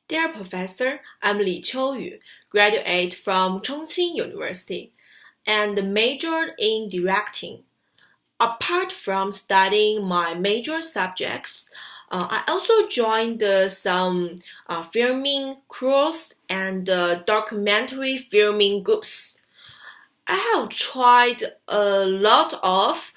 Dear Professor, I'm Qiuyu, graduate from Chongqing University, and majored in directing. Apart from studying my major subjects, I also joined some filming crews and documentary filming groups. I have tried a lot of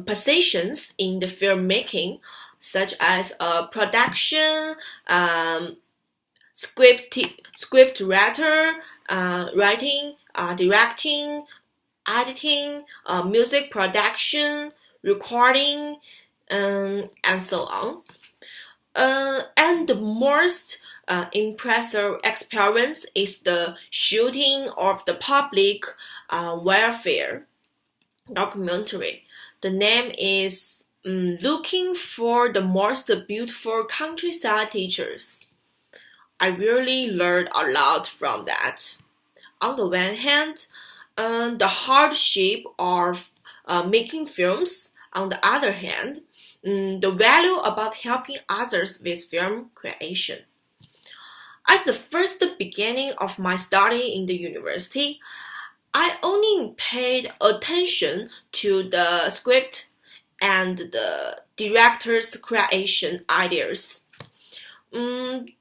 positions in the filmmaking, such as production, um, script writer, writing, directing, editing, music production, recording, and so on. And the most impressive experience is the shooting of the public welfare documentary. The name is Looking for the Most Beautiful Countryside Teachers. I really learned a lot from that. On the one hand, the hardship of making films. On the other hand, the value about helping others with film creation. At the first beginning of my study in the university, I only paid attention to the script and the director's creation ideas. Mm,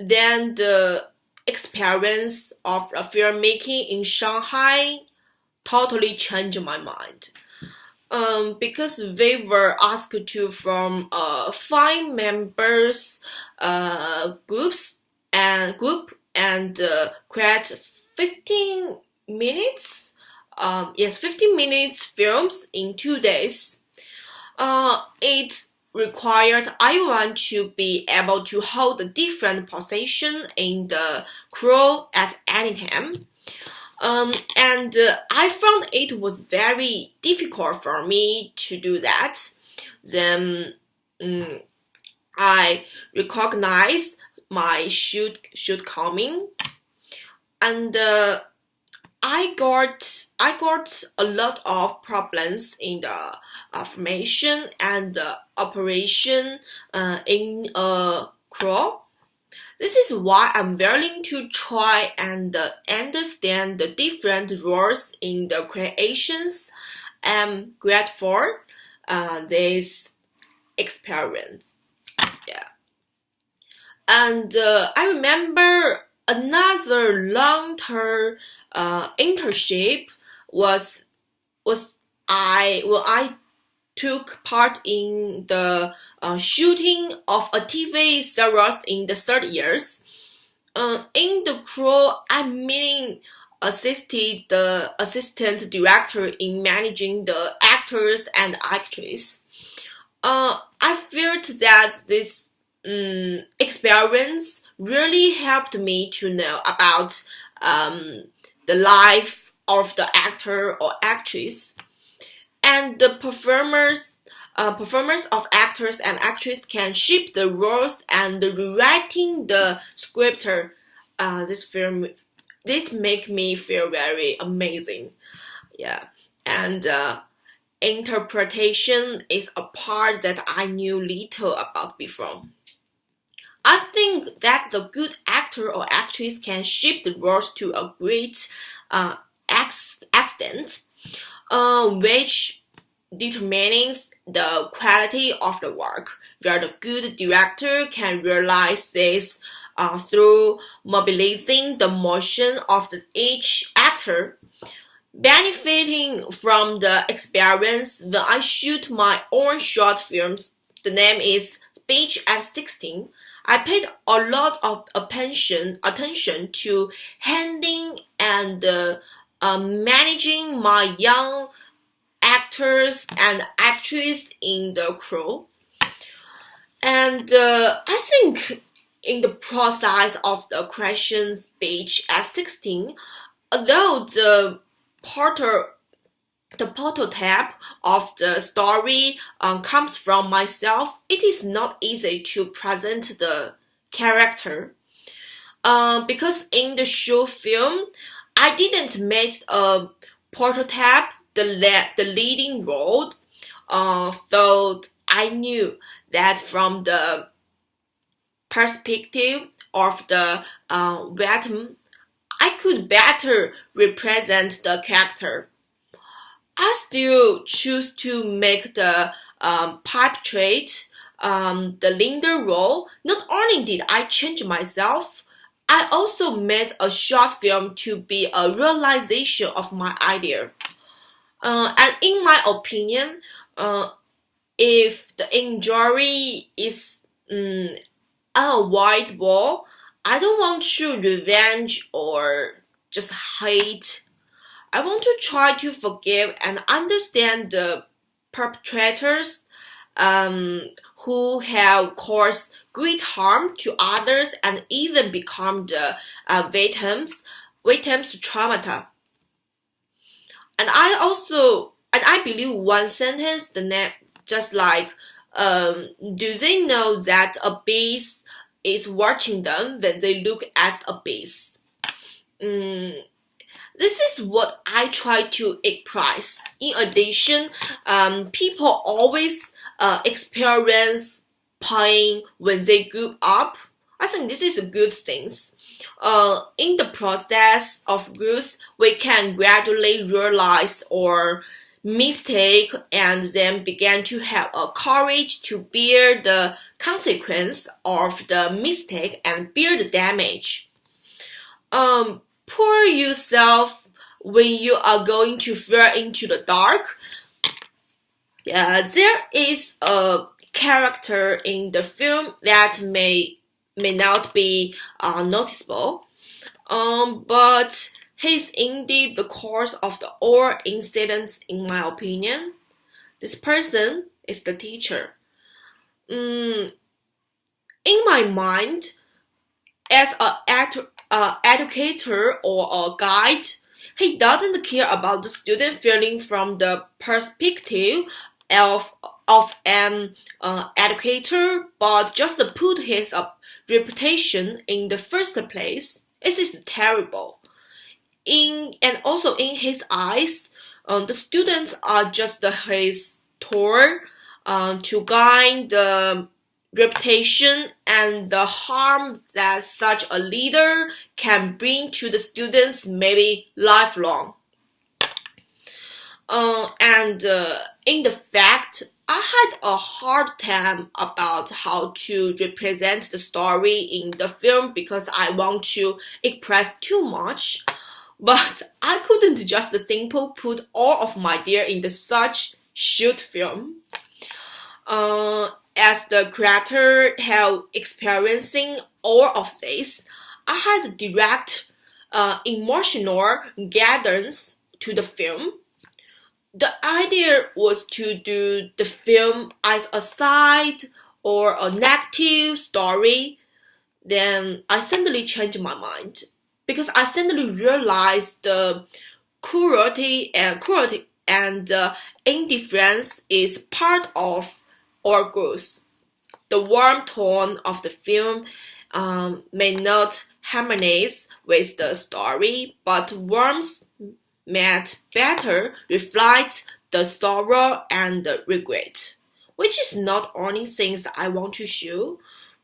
then the experience of filmmaking in Shanghai totally changed my mind. Because we were asked to form five members group and create 15 minutes 15 minutes films in 2 days. It required everyone to be able to hold a different position in the crew at any time. And I found it was very difficult for me to do that. Then I recognized my shortcoming, and I got a lot of problems in the formation and operation in a crew. This is why I'm willing to try and understand the different roles in the creations. I'm grateful this experience. Yeah, and I remember another long-term internship was I took part in the shooting of a TV series in the third years. In the crew, I meaning assisted the assistant director in managing the actors and actresses. I felt that this experience really helped me to know about the life of the actor or actress, and the performers of actors and actresses can shape the roles and rewriting the script. This make me feel very amazing. Yeah, and interpretation is a part that I knew little about before. I think that the good actor or actress can shape the roles to a great uh, extent, which determines the quality of the work, where the good director can realize this through mobilizing the motion of each actor. Benefiting from the experience when I shoot my own short films, the name is Speech at 16. I paid a lot of attention to handling and managing my young actors and actresses in the crew. And I think in the process of the creation speech at 16, although porter the prototype of the story comes from myself, it is not easy to present the character. Because in the short film, I didn't make a prototype the leading role. So I knew that from the perspective of the victim, I could better represent the character. I still choose to make the portrait the leader role. Not only did I change myself, I also made a short film to be a realization of my idea. And in my opinion, if the injury is unavoidable, I don't want to revenge or just hate. I want to try to forgive and understand the perpetrators um, who have caused great harm to others and even become the victims traumata. And I believe one sentence, just like, do they know that a beast is watching them when they look at a beast? Mm, this is what I try to express. In addition, people always experience pain when they grow up. I think this is a good thing. In the process of growth, we can gradually realize our mistake and then begin to have a courage to bear the consequence of the mistake and bear the damage. Pour yourself when you are going to fall into the dark. There is a character in the film that may not be noticeable, but he's indeed the cause of the all incidents, in my opinion. This person is the teacher. In my mind, as an educator or a guide, he doesn't care about the student feeling from the perspective of an educator, but just to put his reputation in the first place. It is terrible. And also in his eyes, the students are just his tool to gain the reputation and the harm that such a leader can bring to the students, maybe lifelong. And in the fact, I had a hard time about how to represent the story in the film because I want to express too much. But I couldn't just simply put all of my idea in the such short film. As the creator have experiencing all of this, I had direct emotional guidance to the film. The idea was to do the film as a side or a negative story. Then I suddenly changed my mind because I suddenly realized the cruelty and indifference is part of our growth. The warm tone of the film may not harmonize with the story, but warmth might better reflect the sorrow and the regret, which is not only things I want to show.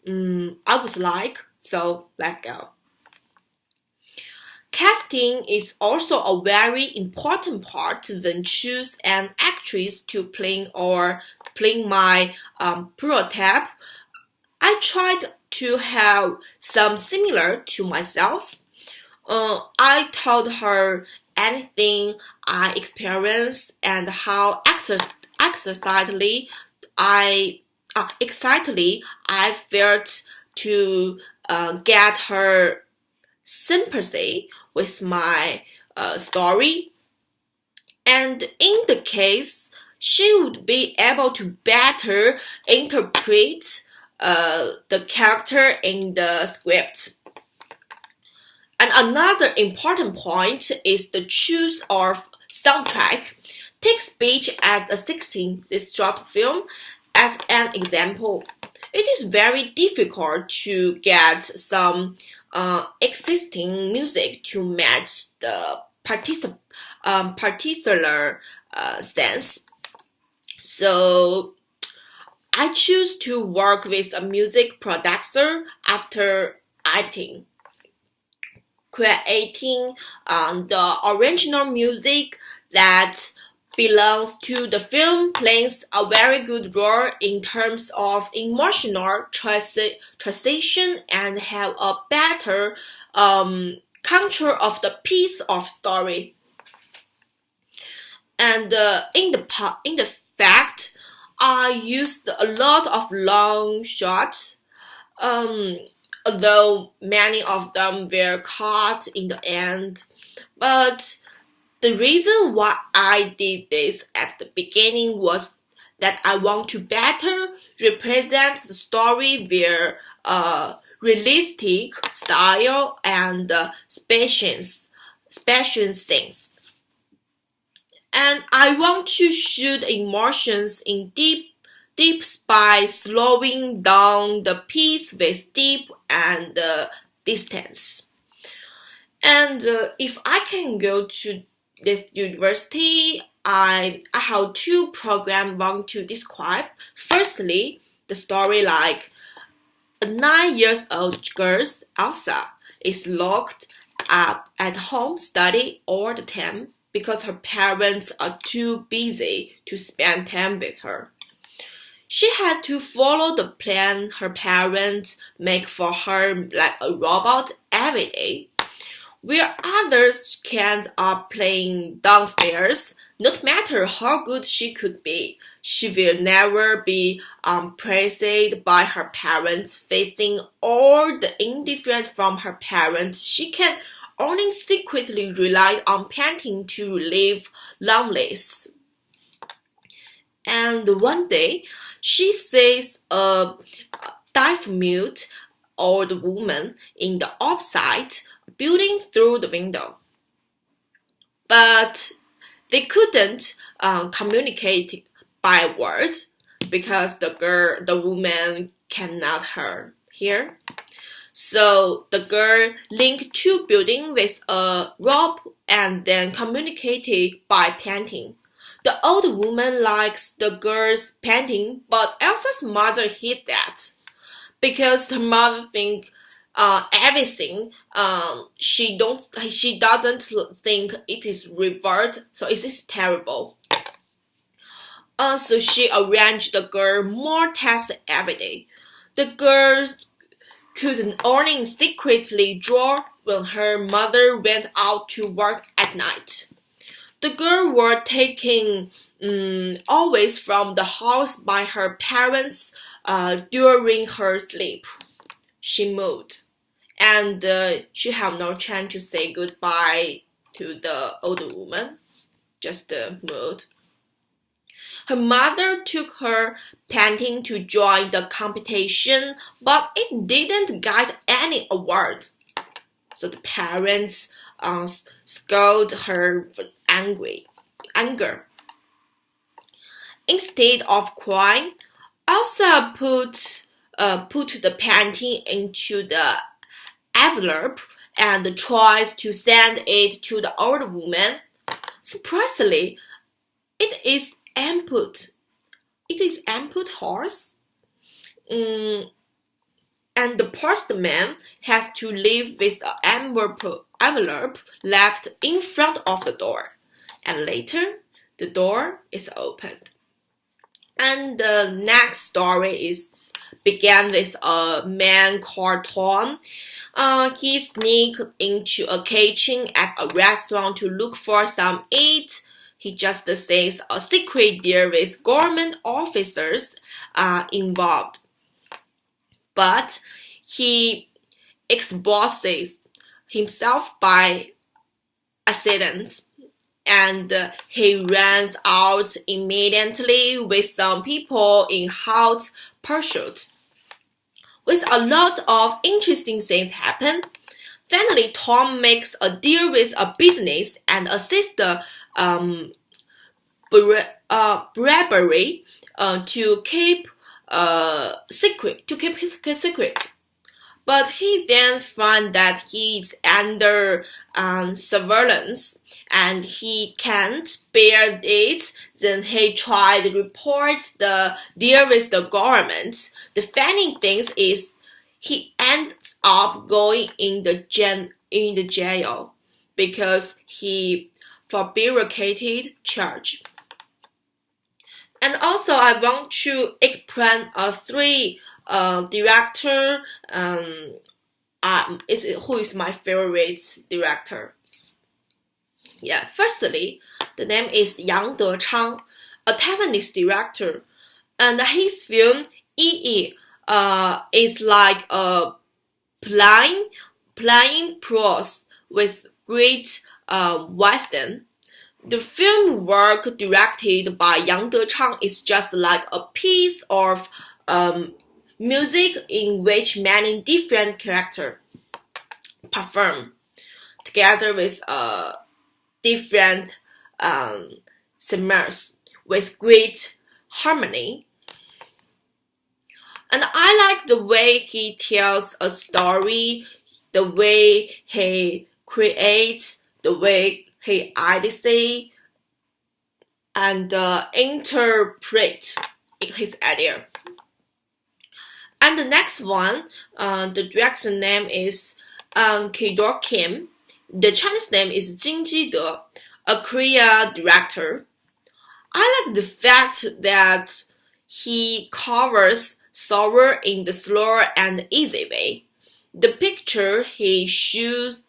I was like, so let go. Casting is also a very important part when choose an actress to play or playing my prototype. I tried to have some similar to myself. I told her anything I experienced and how excitedly I felt to get her sympathy with my story. And in the case, she would be able to better interpret the character in the script. And another important point is the choice of soundtrack. Take Speech at the 16, this short film, as an example. It is very difficult to get some existing music to match the particular sense. So I choose to work with a music producer after editing, creating the original music that belongs to the film plays a very good role in terms of emotional transition and have a better control of the piece of story. And in the fact, I used a lot of long shots, um, although many of them were cut in the end. But the reason why I did this at the beginning was that I want to better represent the story with realistic style and special things. And I want to shoot emotions in deep by slowing down the piece with deep and distance. And if I can go to this university, I have two programs I want to describe. Firstly, the story like a 9-year-old girl, Elsa, is locked up at home studying all the time because her parents are too busy to spend time with her. She had to follow the plan her parents make for her like a robot every day. Where others kids are playing downstairs, no matter how good she could be, she will never be praised by her parents. Facing all the indifference from her parents, she can only secretly rely on painting to relieve loneliness. And one day, she sees a deaf-mute old woman in the opposite building through the window. But they couldn't communicate by words because the woman cannot hear. So the girl linked two buildings with a rope and then communicated by painting. The old woman likes the girl's painting, but Elsa's mother hid that because her mother thinks everything. She doesn't think it is revert, so it is terrible. So she arranged the girl more tests every day. The girl could only secretly draw when her mother went out to work at night. The girl was taken always from the house by her parents during her sleep. She moved, and she had no chance to say goodbye to the old woman. Just moved. Her mother took her painting to join the competition, but it didn't get any award. So the parents scolded her with anger. Instead of crying, Elsa put the painting into the envelope and tries to send it to the old woman. Surprisingly, it is input. It is input horse. And the postman has to leave with an envelope left in front of the door. And later, the door is opened. And the next story began with a man called Tom. He sneaked into a kitchen at a restaurant to look for some eat. He just says a secret deal with government officers involved. But he exposes himself by accident. And he runs out immediately with some people in hot pursuit. With a lot of interesting things happen, finally Tom makes a deal with a business and assists the bribery to keep his secret. But he then found that he is under surveillance and he can't bear it. Then he tried to report the deal with the government. The funny thing is he ends up going in the jail because he fabricated charge. And also, I want to explain three director who is my favorite director. Yeah, firstly, the name is Yang Dechang, a Taiwanese director, and his film Yi is like a plain prose with great wisdom. The film work directed by Yang Dechang is just like a piece of music in which many different characters perform together with different singers with great harmony. And I like the way he tells a story, the way he creates, the way he edits and interpret his idea. And the next one, the director name is Qiuyu Kim. The Chinese name is Jin Jide, a Korean director. I like the fact that he covers sorrow in the slow and easy way. The picture he shows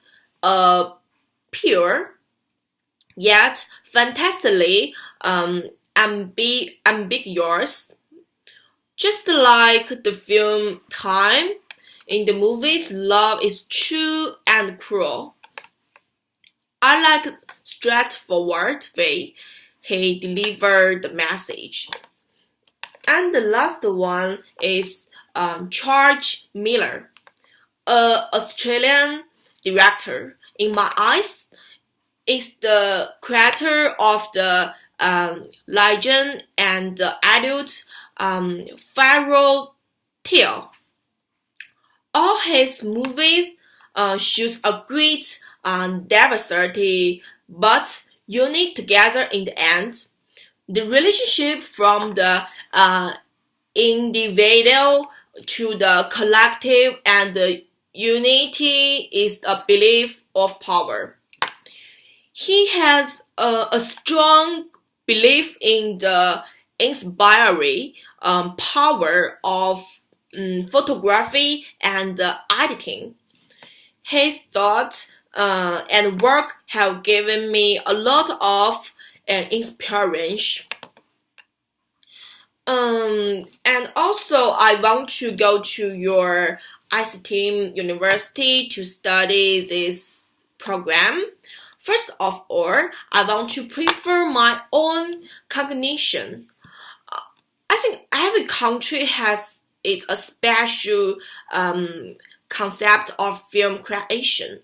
pure, yet fantastically ambiguous. Just like the film Time, in the movies love is true and cruel. I like straightforward way he delivered the message. And the last one is George Miller, an Australian director. In my eyes, is the creator of the legend and the adult fairy tale. All his movies shows a great diversity but unique together in the end. The relationship from the individual to the collective and the unity is a belief of power. He has a strong belief in the inspiring power of photography and editing. His thoughts and work have given me a lot of inspiration. And also, I want to go to your ICT university to study this program. First of all, I want to prefer my own cognition. I think every country has its a special concept of film creation.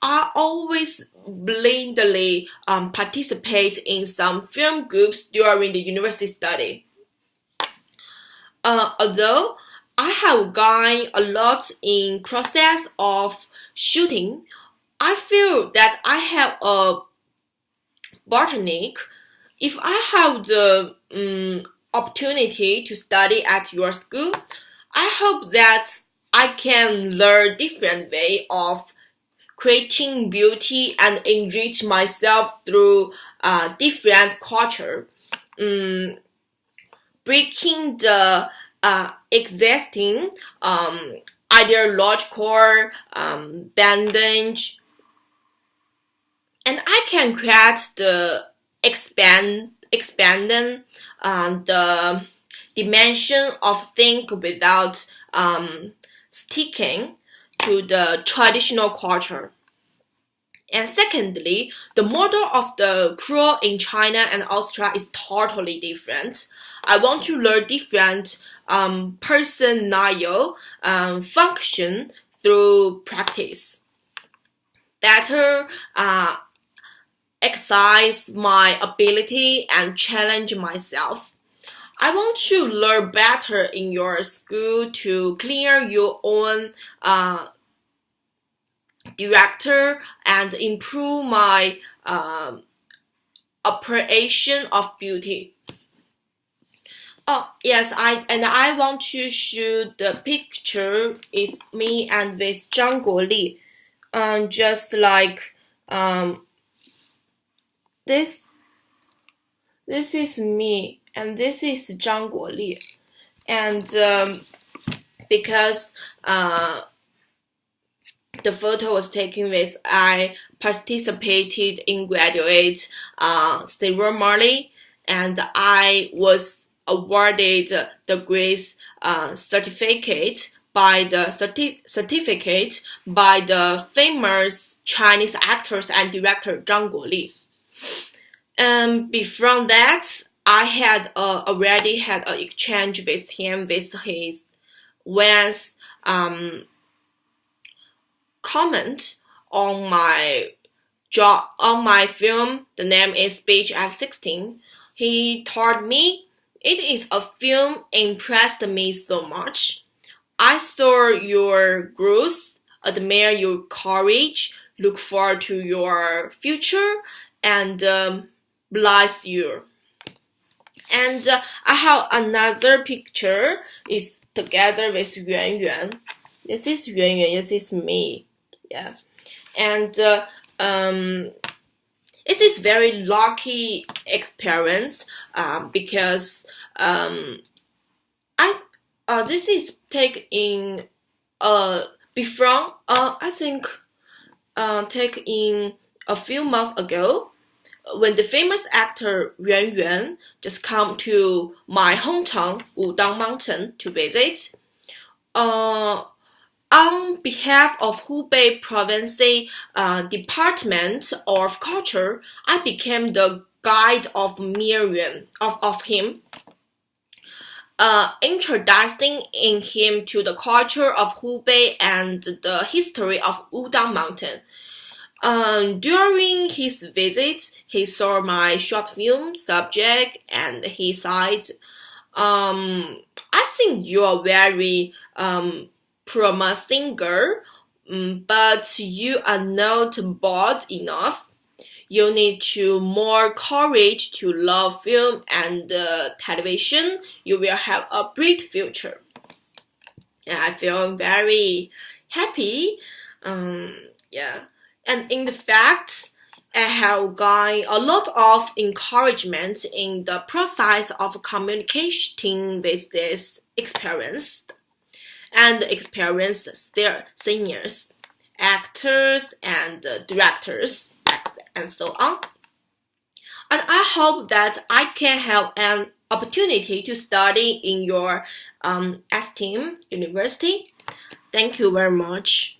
I always blindly participate in some film groups during the university study. Although I have gained a lot in process of shooting, I feel that I have a bottleneck. If I have the opportunity to study at your school, I hope that I can learn different way of creating beauty and enrich myself through different culture, breaking the existing ideological bandage, and I can create the expanding the dimension of things without sticking to the traditional culture. And secondly, the model of the crew in China and Australia is totally different. I want to learn different personnel function through practice. Better exercise my ability and challenge myself. I want to learn better in your school to clear your own director and improve my appreciation of beauty. Oh yes, I want to shoot the picture is me and with Zhang Guoli, just like this. This is me, and this is Zhang Guoli, and because the photo was taken with I participated in graduate ceremony, and I was awarded the Grace certificate by the certificate by the famous Chinese actors and director Zhang Guoli. Before that, I had already had an exchange with him with his once comment on my job on my film. The name is Speech at 16. He told me it is a film impressed me so much. I saw your growth, admire your courage, look forward to your future, and bless you. And I have another picture. Is together with Yuan Yuan. This is Yuan Yuan. This is me. Yeah, and it is very lucky experience because this is taken before I think taken a few months ago when the famous actor Yuan Yuan just come to my hometown Wudang Mountain to visit. On behalf of Hubei Province Department of Culture, I became the guide of Miriam of him, introducing him to the culture of Hubei and the history of Wudang Mountain. During his visit, he saw my short film subject and he said, I think you are very promising girl, but you are not bold enough. You need to more courage to love film and television. You will have a bright future. And I feel very happy. Yeah. And in the fact, I have gotten a lot of encouragement in the process of communicating with this experience and experienced their seniors, actors, and directors, and so on. And I hope that I can have an opportunity to study in your esteemed university. Thank you very much.